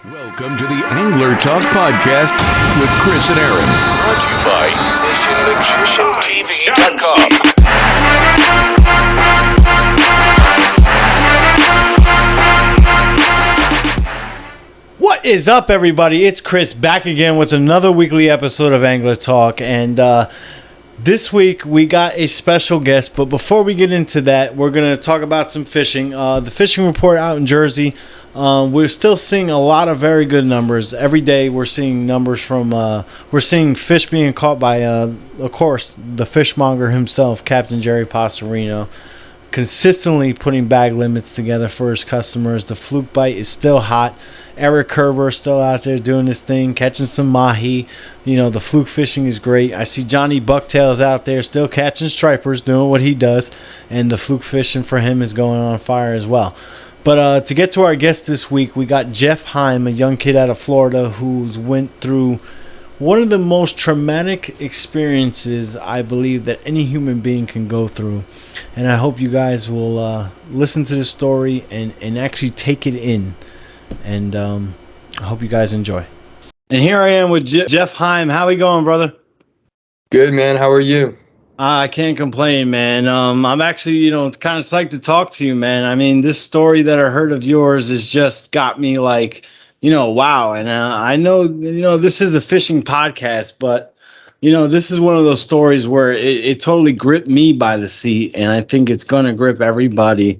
Welcome to the Angler Talk Podcast with Chris and Aaron. Brought to you by FishingMagicianTV.com. What is up, everybody? It's Chris back again with another weekly episode of Angler Talk, and this week we got a special guest. But before we get into that, we're going to talk about some fishing. The fishing report out in Jersey, we're still seeing a lot of very good numbers. Every day we're seeing numbers from, we're seeing fish being caught by, of course, the fishmonger himself, Captain Jerry Pastorino, consistently putting bag limits together for his customers. The fluke bite is still hot. Eric Kerber is still out there doing his thing, catching some mahi. You know, the fluke fishing is great. I see Johnny Bucktails out there still catching stripers, doing what he does, and the fluke fishing for him is going on fire as well. But to get to our guest this week, we got Jeff Heim, a young kid out of Florida who's went through one of the most traumatic experiences I believe that any human being can go through. And I hope you guys will listen to this story and actually take it in. And I hope you guys enjoy. And here I am with Jeff Heim. How we going, brother? Good, man. How are you? I can't complain, man. I'm actually, kind of psyched to talk to you, man. I mean, this story that I heard of yours has just got me like, wow. And I know, this is a fishing podcast, but, this is one of those stories where it totally gripped me by the seat. And I think it's going to grip everybody,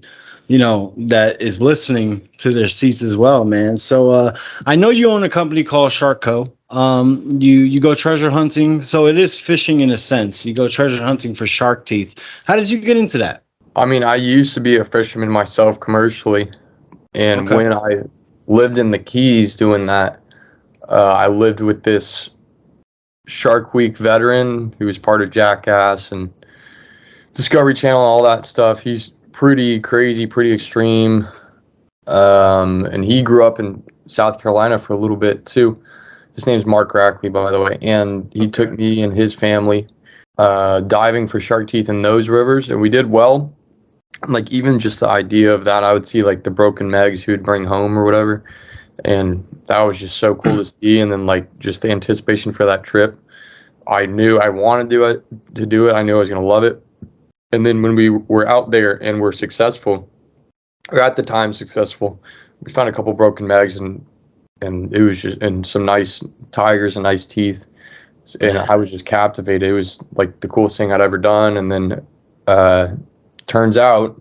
that is listening to their seats as well, man. So I know you own a company called Shark Co. You go treasure hunting. So it is fishing in a sense. You go treasure hunting for shark teeth. How did you get into that? I mean, I used to be a fisherman myself commercially. And when I lived in the Keys doing that, I lived with this Shark Week veteran who was part of Jackass and Discovery Channel and all that stuff. He's pretty crazy, pretty extreme. And he grew up in South Carolina for a little bit too. His name's Mark Rackley, by the way. And he took me and his family diving for shark teeth in those rivers, and we did well. Like, even just the idea of that, I would see like the broken megs he would bring home or whatever. And that was just so cool to see. And then like just the anticipation for that trip. I knew I wanted to do it. I knew I was going to love it. And then when we were out there and were successful, or at the time successful, we found a couple broken megs and it was just, and some nice tigers and nice teeth. And I was just captivated. It was like the coolest thing I'd ever done. And then turns out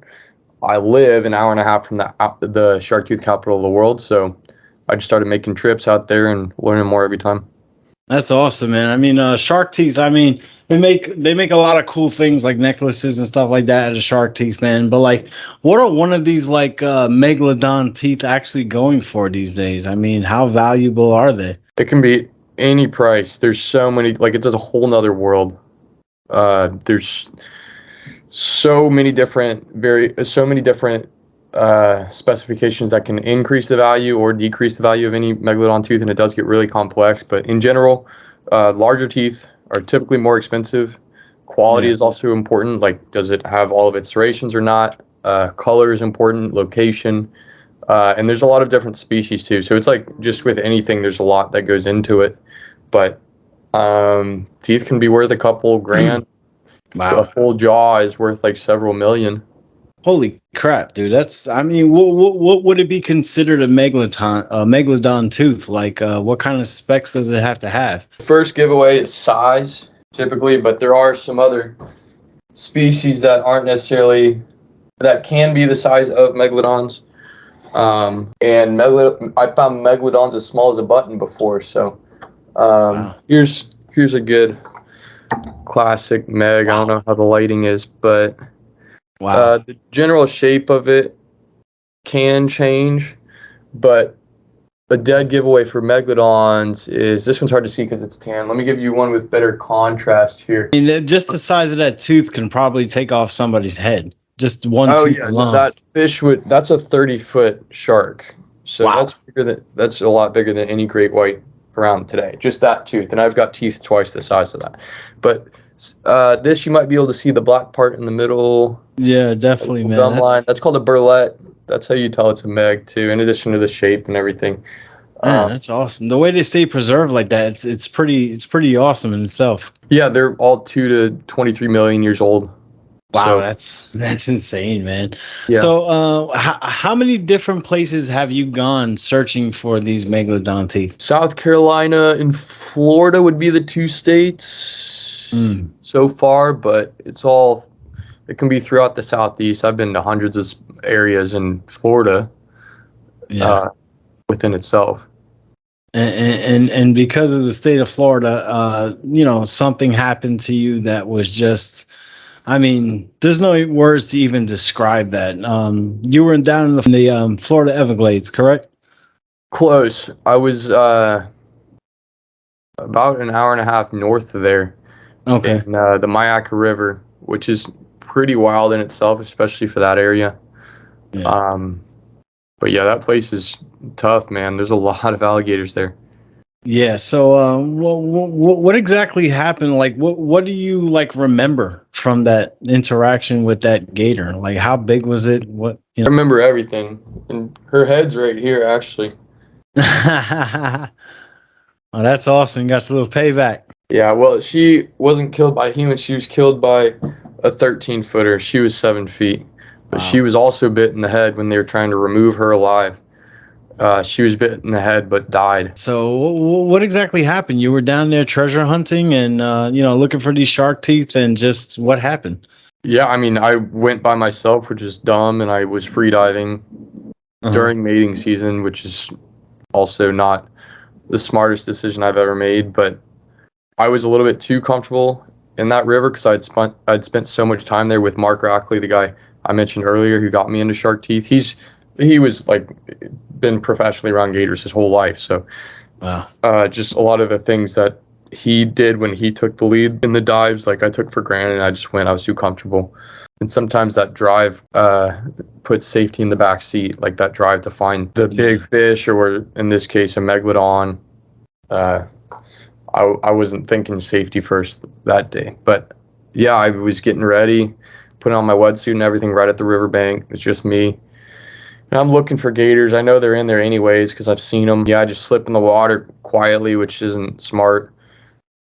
I live an hour and a half from the shark tooth capital of the world. So I just started making trips out there and learning more every time. That's awesome, man. I mean, shark teeth, I mean, they make a lot of cool things like necklaces and stuff like that out of shark teeth, man. But like, what are one of these like Megalodon teeth actually going for these days? I mean, how valuable are they? It can be any price. There's so many, like, it's a whole nother world. There's so many different specifications that can increase the value or decrease the value of any Megalodon tooth, and it does get really complex. But in general, larger teeth are typically more expensive. Quality is also important. Like, does it have all of its serrations or not? Color is important, location, and there's a lot of different species too. So it's like just with anything, there's a lot that goes into it. But teeth can be worth a couple grand. Wow. A full jaw is worth like several million. Holy crap, dude! I mean, what would it be considered a Megalodon tooth? Like, what kind of specs does it have to have? First giveaway is size, typically, but there are some other species that aren't necessarily, that can be the size of Megalodons. And I found Megalodons as small as a button before. So wow. Here's a good classic Meg. I don't know how the lighting is, but wow. The general shape of it can change, but a dead giveaway for Megalodons is, this one's hard to see because it's tan. Let me give you one with better contrast here. I mean, just the size of that tooth can probably take off somebody's head. Just one tooth alone. That fish that's a 30-foot shark. So wow. That's a lot bigger than any great white around today. Just that tooth. And I've got teeth twice the size of that. But this, you might be able to see the black part in the middle. Yeah, definitely, man. Line. That's called a burlette. That's how you tell it's a meg too, in addition to the shape and everything. Man, that's awesome. The way they stay preserved like that, it's pretty awesome in itself. Yeah, they're all 2 to 23 million years old. Wow, So that's insane, man. yeah, So, how many different places have you gone searching for these megalodon teeth? South Carolina and Florida would be the two states Mm, so far, but it can be throughout the Southeast. I've been to hundreds of areas in Florida yeah. uh, within itself. And because of the state of Florida, something happened to you that was just, I mean, there's no words to even describe that. You were down in the Florida Everglades, correct? Close. I was about an hour and a half north of there Okay. in the Myakka River, which is pretty wild in itself, especially for that area. Yeah. Um, but yeah, that place is tough, man. There's a lot of alligators there. Yeah. So, what exactly happened? Like, what do you like remember from that interaction with that gator? Like, how big was it? What I remember everything, and her head's right here, actually. Oh, that's awesome. You got a little payback. Yeah, well, she wasn't killed by humans. She was killed by a 13-footer. She was 7 feet, but she Wow. was also bit in the head when they were trying to remove her alive. She was bit in the head but died. So, what exactly happened? You were down there treasure hunting and looking for these shark teeth, and just what happened? Yeah, I mean, I went by myself, which is dumb, and I was free diving Uh-huh. during mating season, which is also not the smartest decision I've ever made. But I was a little bit too comfortable in that river because I'd spent so much time there with Mark Rackley, the guy I mentioned earlier, who got me into shark teeth. He was like been professionally around gators his whole life, so Wow. just a lot of the things that he did when he took the lead in the dives, like I took for granted. I just went. I was too comfortable, and sometimes that drive puts safety in the back seat, like that drive to find the big fish, or in this case, a megalodon. Uh, I wasn't thinking safety first that day, but yeah, I was getting ready, putting on my wetsuit and everything right at the riverbank. It's just me. And I'm looking for gators. I know they're in there anyways because I've seen them. Yeah, I just slip in the water quietly, which isn't smart.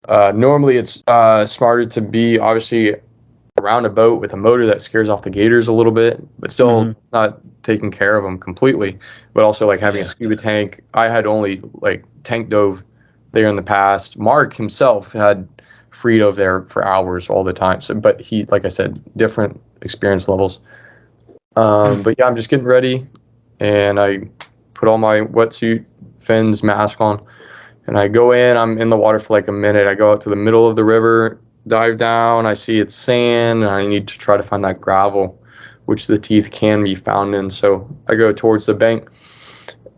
Normally, it's smarter to be obviously around a boat with a motor that scares off the gators a little bit, but still Hmm. not taking care of them completely. But also like having a Yeah. scuba tank. I had only like tank dove there in the past. Mark himself had free dove there for hours all the time. So, but he, like I said, different experience levels. But yeah, I'm just getting ready, and I put all my wetsuit, fins, mask on, and I go in. I'm in the water for like a minute. I go out to the middle of the river, dive down. I see it's sand, and I need to try to find that gravel, which the teeth can be found in. So I go towards the bank,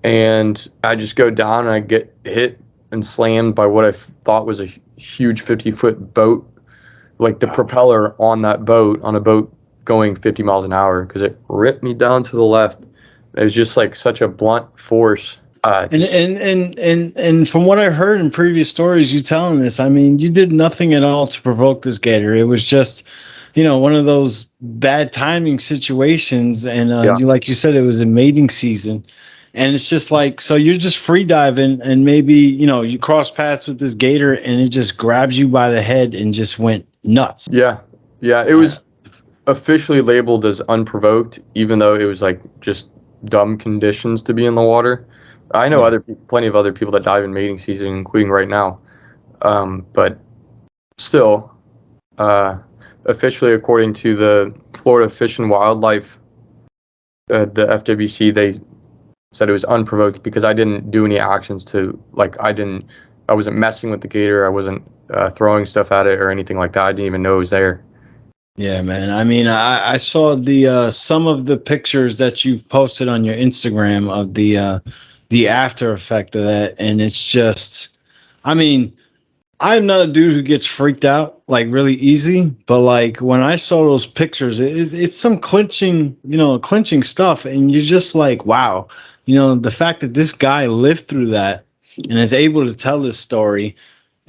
and I just go down, and I get hit and slammed by what I thought was a huge 50-foot boat, like the propeller on that boat, on a boat going 50 miles an hour, because it ripped me down to the left. It was just like such a blunt force. And from what I heard in previous stories, you telling this, I mean, you did nothing at all to provoke this gator. It was just, one of those bad timing situations. And Yeah, like you said, it was a mating season, and it's just like, so you're just free diving, and maybe you cross paths with this gator, and it just grabs you by the head and just went nuts. yeah, yeah. It was officially labeled as unprovoked, even though it was like just dumb conditions to be in the water. I know Yeah. plenty of other people that dive in mating season, including right now. But still, uh, officially, according to the Florida Fish and Wildlife, the FWC, they said it was unprovoked because I didn't do any actions to, like, I wasn't messing with the gator. I wasn't throwing stuff at it or anything like that. I didn't even know it was there. Yeah, man. I mean, I saw the some of the pictures that you've posted on your Instagram of the after effect of that, and it's just, I mean, I'm not a dude who gets freaked out like really easy, but like when I saw those pictures, it's some clinching stuff, and you're just like, wow, the fact that this guy lived through that and is able to tell this story.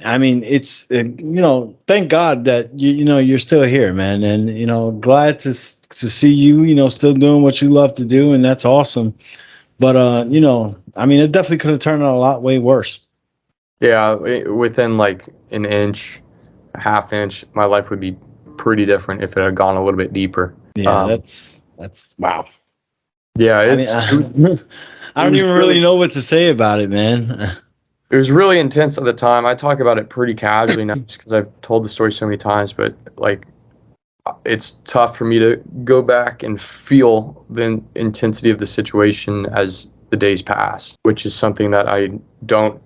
I mean, it's thank God that you're still here, man, and glad to see you, still doing what you love to do, and that's awesome. But I mean, it definitely could have turned out a lot way worse. Yeah, within like an inch, a half inch, my life would be pretty different if it had gone a little bit deeper. Yeah, that's wow. Yeah, I mean, I it don't was even really really know what to say about it, man. it was really intense at the time. I talk about it pretty casually now just because I've told the story so many times, but like it's tough for me to go back and feel the intensity of the situation as the days pass, which is something that I don't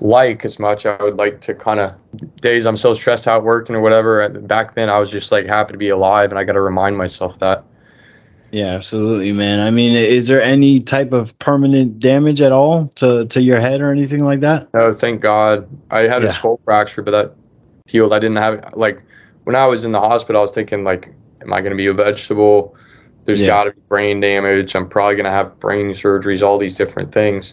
like as much. I would like to kind of days I'm so stressed out working or whatever. Back then, I was just like happy to be alive, and I got to remind myself that. Yeah, absolutely, man. I mean, is there any type of permanent damage at all to your head or anything like that? No, thank God. I had a Yeah. skull fracture, but that healed. I didn't have like when I was in the hospital, I was thinking like, am I going to be a vegetable? There's Yeah. got to be brain damage. I'm probably going to have brain surgeries, all these different things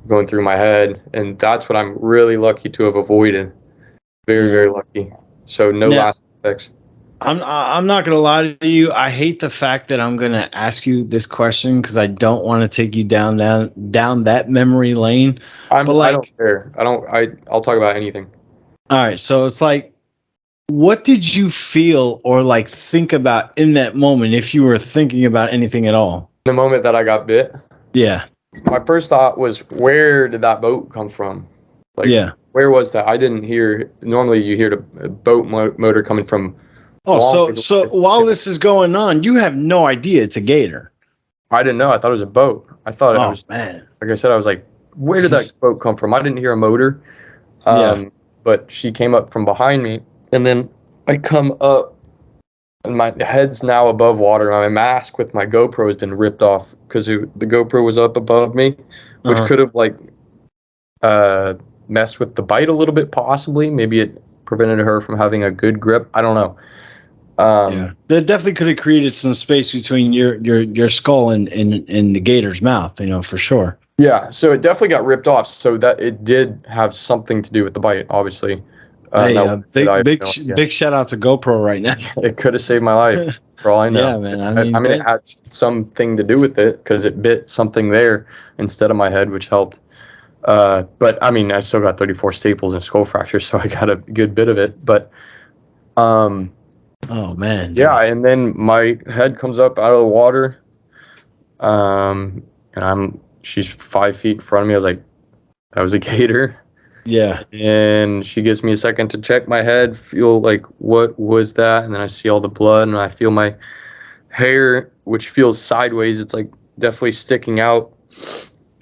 going through my head, and that's what I'm really lucky to have avoided. Very, Yeah. very lucky. So no Now, lasting effects. I'm not gonna lie to you. I hate the fact that I'm gonna ask you this question because I don't want to take you down that memory lane. But I don't like, care. I'll talk about anything. all right, so it's like, what did you feel or like think about in that moment, if you were thinking about anything at all? The moment that I got bit, Yeah. my first thought was, where did that boat come from? Like, Yeah. where was that? I didn't hear. Normally, you hear the boat motor coming from Oh, long so ways so away. while this is going on, you have no idea it's a gator. I didn't know. I thought it was a boat. I thought I Oh was, man. like I said, I was like, where did that boat come from? I didn't hear a motor. Yeah. But she came up from behind me, and then I come up, and my head's now above water. My mask with my GoPro has been ripped off because the GoPro was up above me, which Uh-huh. could have like uh, messed with the bite a little bit, possibly. Maybe it prevented her from having a good grip. I don't know. Yeah. That definitely could have created some space between your skull and the gator's mouth, for sure. Yeah, so it definitely got ripped off. So that it did have something to do with the bite, obviously. Hey, Now that I have no idea. big shout out to GoPro right now. It could have saved my life, for all I know. Yeah, man. I I mean, mean, it had something to do with it because it bit something there instead of my head, which helped. But I mean, I still got 34 staples and skull fractures, so I got a good bit of it. But um, oh man, yeah, dude. and then my head comes up out of the water, and she's 5 feet in front of me. I was like, that was a gator. Yeah. And she gives me a second to check my head, feel like what was that, and then I see all the blood, and I feel my hair, which feels sideways. It's like definitely sticking out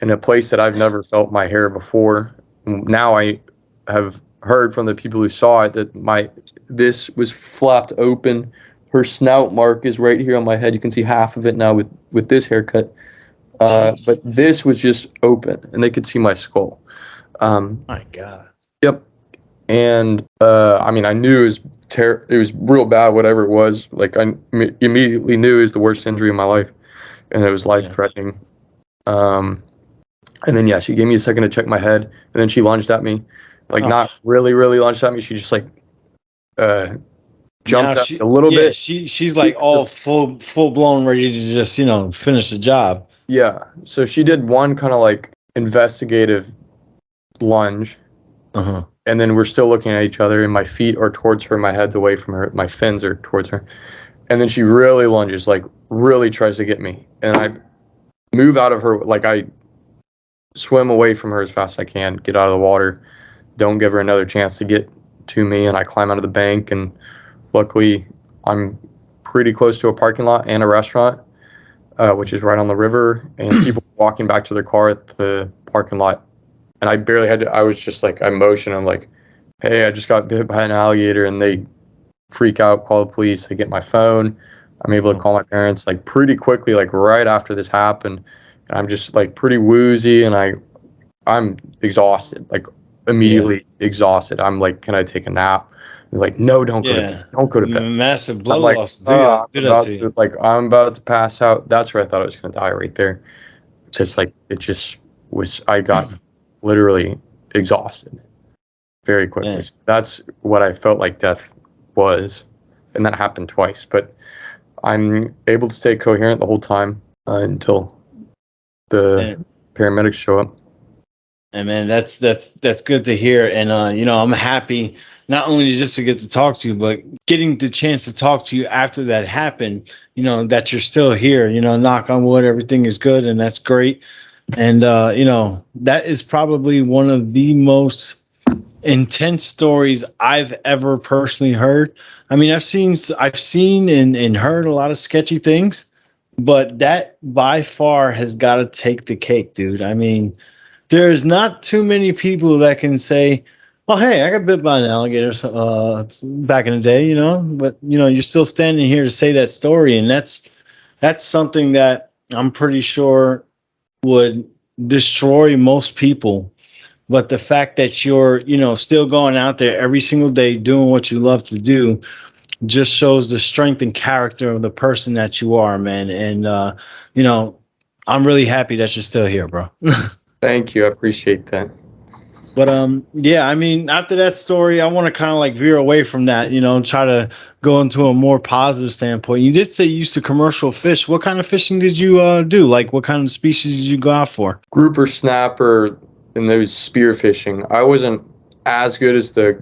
in a place that I've never felt my hair before. Now I have heard from the people who saw it that this was flapped open. Her snout mark is right here on my head. You can see half of it now with this haircut. But this was just open, and they could see my skull. My God. Yep. And I mean, I knew it was real bad, whatever it was. Like immediately knew it was the worst injury of my life, and it was life Yeah. threatening. Um, and then yeah, she gave me a second to check my head, and then she lunged at me, like Oh, not really, really lunged at me. She just like uh, now jumped at me a little bit. she's like all full blown ready to just finish the job. Yeah. So she did one kind of like investigative lunge, Uh huh. and then we're still looking at each other, and my feet are towards her, my head's away from her, my fins are towards her. And then she really lunges, like really tries to get me. And I move out of her, like I swim away from her as fast as I can, get out of the water, don't give her another chance to get to me. And I climb out of the bank. And luckily, I'm pretty close to a parking lot and a restaurant, which is right on the river. And people walking back to their car at the parking lot. And I barely had to, I was just like, I motion. I'm like, hey, I just got bit by an alligator. And they freak out, call the police, they get my phone. I'm able to call my parents like pretty quickly, like right after this happened. And I'm just like pretty woozy, and I'm exhausted, like Yeah. immediately exhausted. I'm like, can I take a nap? They're like, no, don't go to bed. Yeah. Don't go to bed. Massive blood I'm like, loss. oh, Do that to you. I'm about to pass out. That's where I thought I was gonna die right there. Because like it just was, I got literally exhausted very quickly. Man. So that's what I felt like death was, and that happened twice. But I'm able to stay coherent the whole time until the paramedics show up. And man, that's good to hear. And I'm happy not only just to get to talk to you, but getting the chance to talk to you after that happened. That you're still here. Knock on wood, everything is good, and that's great. And that is probably one of the most intense stories I've ever personally heard. I mean, I've seen and heard a lot of sketchy things, but that by far has got to take the cake, dude. I mean, there's not too many people that can say, "Oh, hey, I got bit by an alligator back in the day," But you're still standing here to say that story, and that's something that I'm pretty sure would destroy most people. But the fact that you're, still going out there every single day doing what you love to do just shows the strength and character of the person that you are, man. And I'm really happy that you're still here, bro. Thank you. I appreciate that. But yeah, I mean, after that story, I want to kind of like veer away from that, try to go into a more positive standpoint. You did say you used to commercial fish. What kind of fishing did you do? Like, what kind of species did you go out for? Grouper, snapper, and those spear fishing. I wasn't as good as the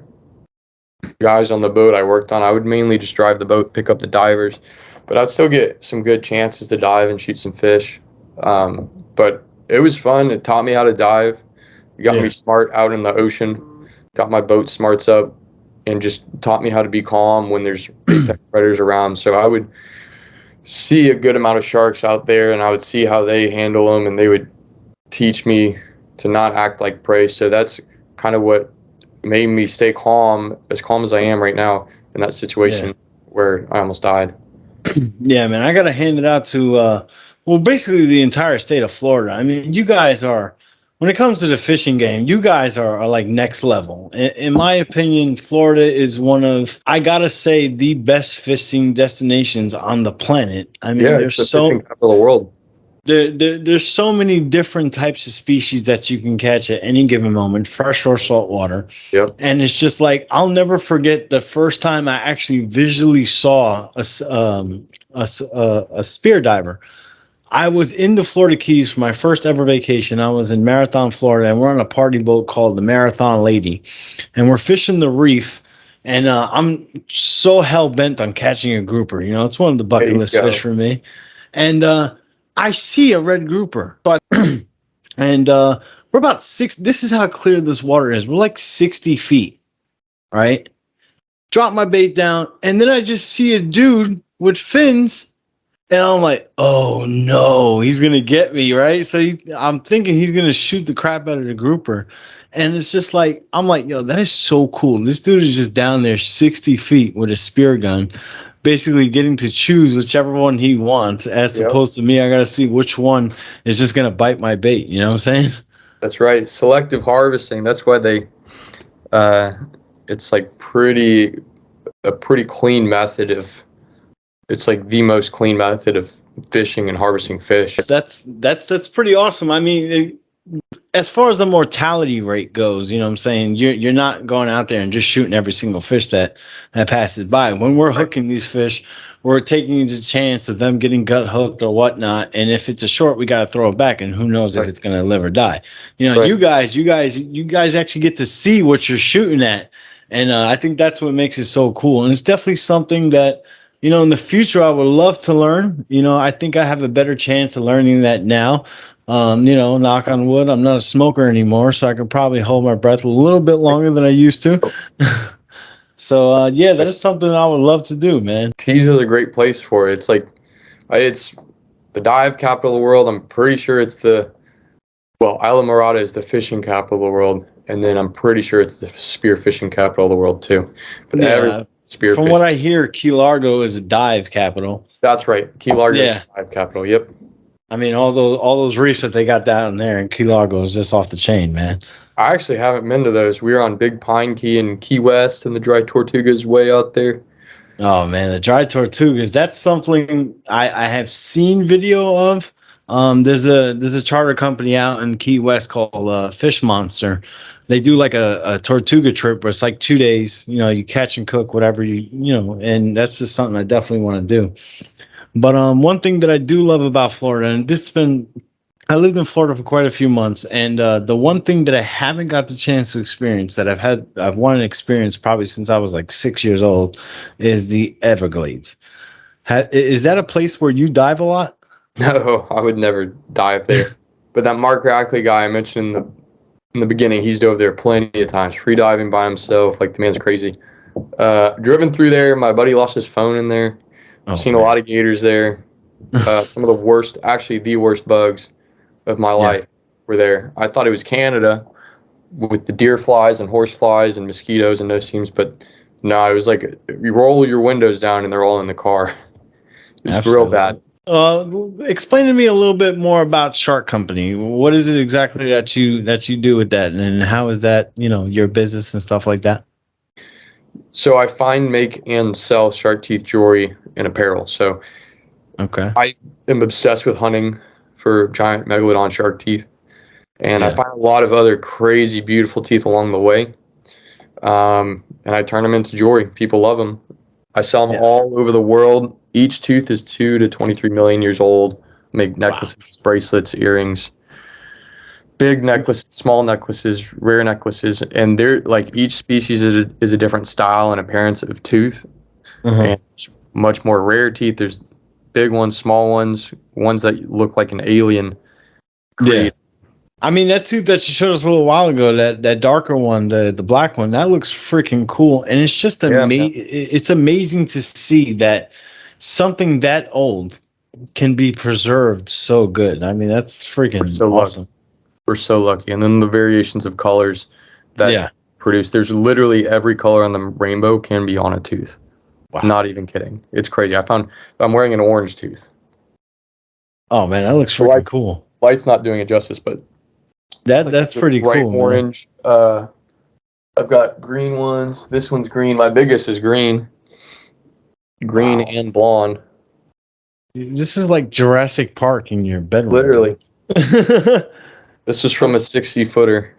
guys on the boat I worked on. I would mainly just drive the boat, pick up the divers, but I'd still get some good chances to dive and shoot some fish. But it was fun. It taught me how to dive. It got me smart out in the ocean, got my boat smarts up, and just taught me how to be calm when there's predators around. So I would see a good amount of sharks out there, and I would see how they handle them, and they would teach me to not act like prey. So that's kind of what made me stay calm as I am right now in that situation where I almost died. Yeah, man, I gotta hand it out to basically the entire state of Florida. I mean, you guys are, when it comes to the fishing game, you guys are like next level. In my opinion, Florida is one of, I gotta say, the best fishing destinations on the planet. I mean, it's the fishing capital of the world. There's so many different types of species that you can catch at any given moment, fresh or saltwater. Yep. And it's just like, I'll never forget the first time I actually visually saw a spear diver. I was in the Florida Keys for my first ever vacation. I was in Marathon, Florida, and we're on a party boat called the Marathon Lady, and we're fishing the reef. And I'm so hell bent on catching a grouper. It's one of the bucket list fish for me. And I see a red grouper, and we're about six. This is how clear this water is. We're like 60 feet, right? Drop my bait down, and then I just see a dude with fins, and I'm like, oh no, he's gonna get me, right? So I'm thinking he's gonna shoot the crap out of the grouper, and it's just like, I'm like, yo, that is so cool. This dude is just down there 60 feet with a spear gun, basically getting to choose whichever one he wants, as opposed to me, I gotta see which one is just gonna bite my bait. You know what I'm saying? That's right. Selective harvesting. That's why they, it's like a pretty clean method of, it's like the most clean method of fishing and harvesting fish. That's pretty awesome. I mean, as far as the mortality rate goes, you know what I'm saying? You're not going out there and just shooting every single fish that passes by. When we're hooking these fish, we're taking the chance of them getting gut hooked or whatnot. And if it's a short, we got to throw it back, and who knows if it's going to live or die. You guys actually get to see what you're shooting at. And I think that's what makes it so cool. And it's definitely something that, in the future, I would love to learn. I think I have a better chance of learning that now. Knock on wood, I'm not a smoker anymore, so I can probably hold my breath a little bit longer than I used to. So, that is something I would love to do, man. Keys is a great place for it. It's like, it's the dive capital of the world. I'm pretty sure it's Isla Morada is the fishing capital of the world, and then I'm pretty sure it's the spear fishing capital of the world too. But from what I hear, Key Largo is a dive capital. That's right. Key Largo is a dive capital. Yep. I mean, all those reefs that they got down there in Key Largo is just off the chain, man. I actually haven't been to those. We were on Big Pine Key in Key West, and the Dry Tortugas way out there. Oh man, the Dry Tortugas. That's something I have seen video of. There's a charter company out in Key West called Fish Monster. They do like a Tortuga trip where it's like 2 days. You catch and cook whatever and that's just something I definitely want to do. But one thing that I do love about Florida, and this has been I lived in Florida for quite a few months, and the one thing that I haven't got the chance to experience that I've wanted to experience probably since I was like 6 years old is the Everglades. Is that a place where you dive a lot? No, I would never dive there. But that Mark Rackley guy I mentioned in the beginning, he's dove there plenty of times, free diving by himself. Like the man's crazy. Driven through there, my buddy lost his phone in there. Oh, Seen a lot of gators there. Some of the worst, actually the worst bugs of my yeah. life were there. I thought it was Canada with the deer flies and horse flies and mosquitoes and those teams, but no, it was like you roll your windows down and they're all in the car. It's real bad. Absolutely. Explain to me a little bit more about Shark Company. What is it exactly that you do with that, and how is that your business and stuff like that? So I find, make, and sell shark teeth jewelry and apparel. So Okay. I am obsessed with hunting for giant megalodon shark teeth, and I Yeah. find a lot of other crazy, beautiful teeth along the way. And I turn them into jewelry. People love them. I sell them Yeah. all over the world. Each tooth is 2 to 23 million years old. Make necklaces, bracelets, earrings, big necklaces, small necklaces, rare necklaces, and they're like each species is a different style and appearance of tooth, Uh-huh. and much more rare teeth. There's big ones, small ones, ones that look like an alien. Yeah. Create. I mean, that tooth that you showed us a little while ago, that darker one, the black one, that looks freaking cool. And it's just Yeah, man. it's amazing to see that something that old can be preserved so good. I mean, that's We're freaking so lucky. awesome. We're so lucky. And then the variations of colors that Yeah. produce. There's literally every color on the rainbow can be on a tooth. Wow. Not even kidding. It's crazy. I'm wearing an orange tooth. Oh man, that looks The freaking cool. light's not doing it justice, but That's pretty bright cool, man. orange. I've got green ones. This one's green. My biggest is green. Green Wow. and blonde. This is like Jurassic Park in your bedroom, Literally. dude. This was from a 60-footer.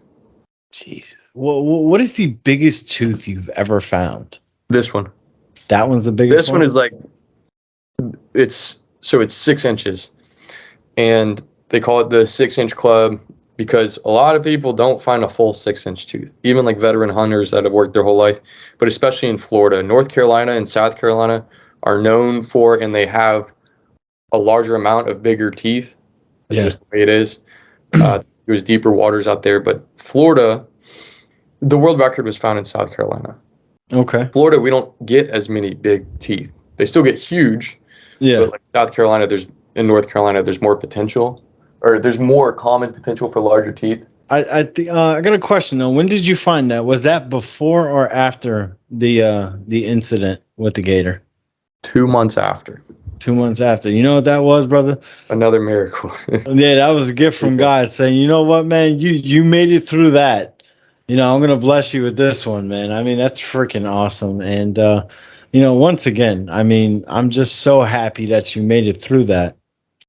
Jeez. What is the biggest tooth you've ever found? This one. That one's the biggest This one is like it's 6 inches. And they call it the 6-inch club because a lot of people don't find a full 6-inch tooth, even like veteran hunters that have worked their whole life. But especially in Florida, North Carolina and South Carolina are known for, and they have a larger amount of bigger teeth. That's just the way it is. There's deeper waters out there, but Florida, the world record was found in South Carolina. Okay. Florida, we don't get as many big teeth. They still get huge. Yeah. But like South Carolina, in North Carolina, there's more potential, or there's more common potential for larger teeth. I think I got a question though. When did you find that? Was that before or after the incident with the gator? 2 months after. 2 months after. You know what that was, brother? Another miracle. Yeah, that was a gift from God saying, you know what, man, you made it through that. I'm gonna bless you with this one, man. I mean, that's freaking awesome. And once again, I mean, I'm just so happy that you made it through that.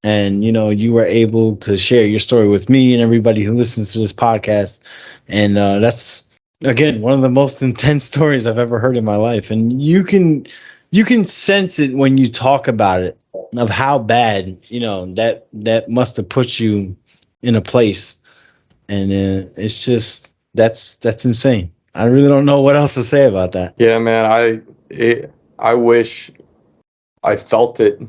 And you were able to share your story with me and everybody who listens to this podcast. And that's again one of the most intense stories I've ever heard in my life. And you can sense it when you talk about it, of how bad that must have put you in a place. And it's just that's insane. I really don't know what else to say about that. Yeah, man. I wish I felt it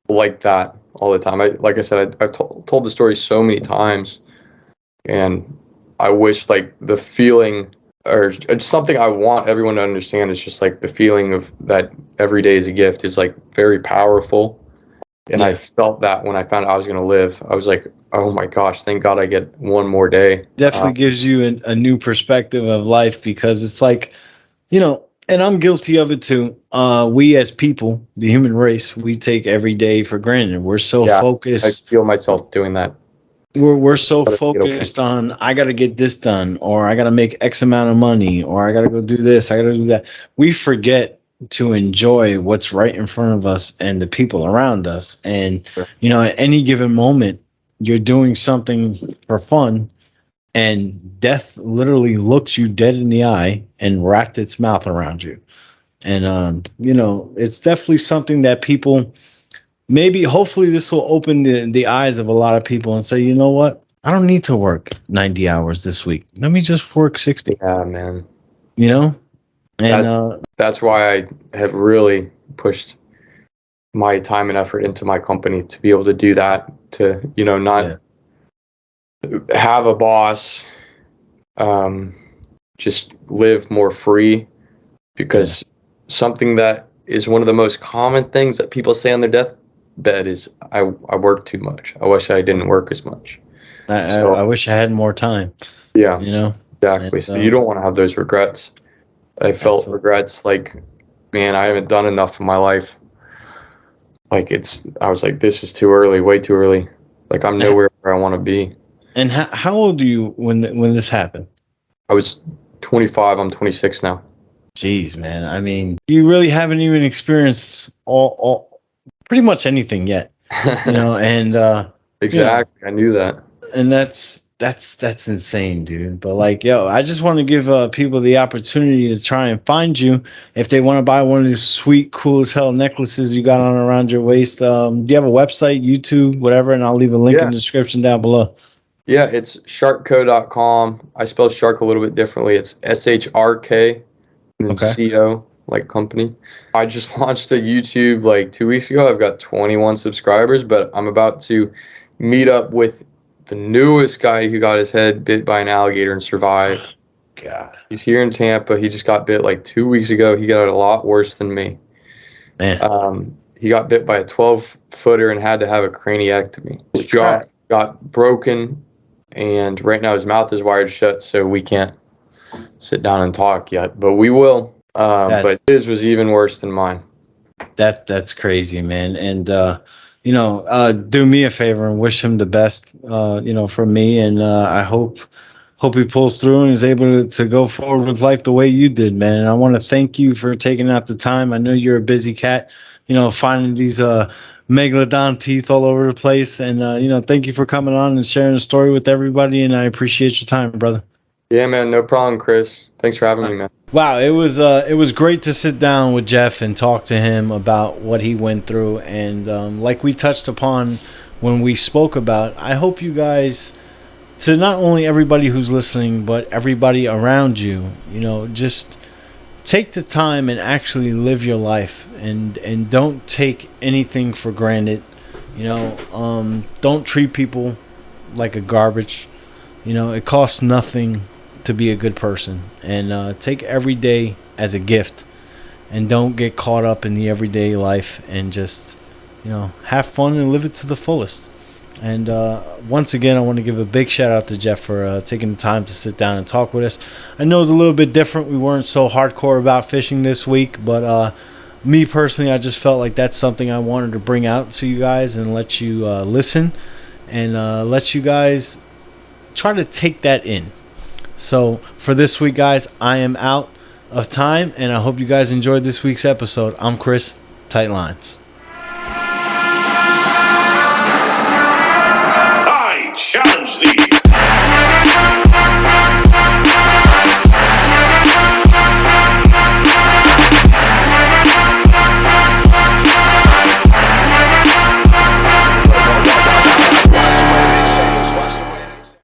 like that all the time. Like I said, I've told the story so many times, and I wish like the feeling, or it's something I want everyone to understand, is just like the feeling of that every day is a gift is like very powerful. And I felt that when I found out I was going to live. I was like, oh my gosh, thank God I get one more day. Definitely gives you a new perspective of life, because it's like, and I'm guilty of it too. We as people, the human race, we take every day for granted. We're so I focused. feel myself doing that. We're so But it'll- focused on, I got to get this done, or I got to make X amount of money, or I got to go do this, I got to do that. We forget to enjoy what's right in front of us and the people around us. And Sure. at any given moment, you're doing something for fun, and death literally looks you dead in the eye and wrapped its mouth around you. And it's definitely something that people maybe, hopefully, this will open the eyes of a lot of people and say, you know what? I don't need to work 90 hours this week. Let me just work 60. Yeah, man. You know? And that's why I have really pushed my time and effort into my company to be able to do that, to, not have a boss, just live more free, because something that is one of the most common things that people say on their deathbed is, I work too much. I wish I didn't work as much. I wish I had more time. Yeah, And, exactly. So you don't want to have those regrets. I felt regrets like, man, I haven't done enough in my life. Like, I was like, this is too early, way too early. Like, I'm nowhere where I want to be. And how old are you when this happened? I was 25. I'm 26 now. Jeez, man. I mean, you really haven't even experienced all pretty much anything yet, and exactly. I knew that. And that's insane, dude. But like, yo, I just want to give people the opportunity to try and find you if they want to buy one of these sweet, cool as hell necklaces you got on around your waist. Do you have a website, YouTube, whatever? And I'll leave a link in the description down below. Yeah, it's sharkco.com. I spell shark a little bit differently. It's SHRK and then CO, like company. I just launched a YouTube like 2 weeks ago. I've got 21 subscribers, but I'm about to meet up with the newest guy who got his head bit by an alligator and survived. God. He's here in Tampa. He just got bit like 2 weeks ago. He got it a lot worse than me. Man. He got bit by a 12-footer and had to have a craniectomy. His jaw got broken, and right now his mouth is wired shut, so we can't sit down and talk yet, but we will. But his was even worse than mine. That's crazy, man. And do me a favor and wish him the best, from me. And I hope he pulls through and is able to go forward with life the way you did, man. And I want to thank you for taking out the time. I know you're a busy cat, finding these Megalodon teeth all over the place. And thank you for coming on and sharing the story with everybody. And I appreciate your time, brother. Yeah, man, no problem, Chris. Thanks for having me, man. Wow, it was great to sit down with Jeff and talk to him about what he went through. And like we touched upon when we spoke about, I hope you guys, to not only everybody who's listening, but everybody around you, just take the time and actually live your life, and don't take anything for granted. Don't treat people like a garbage. It costs nothing to be a good person, and take every day as a gift, and don't get caught up in the everyday life, and just have fun and live it to the fullest. And once again, I want to give a big shout out to Jeff for taking the time to sit down and talk with us. I know it's a little bit different. We weren't so hardcore about fishing this week, but me personally, I just felt like that's something I wanted to bring out to you guys and let you listen, and let you guys try to take that in. So for this week, guys, I am out of time, and I hope you guys enjoyed this week's episode. I'm Chris, Tight Lines.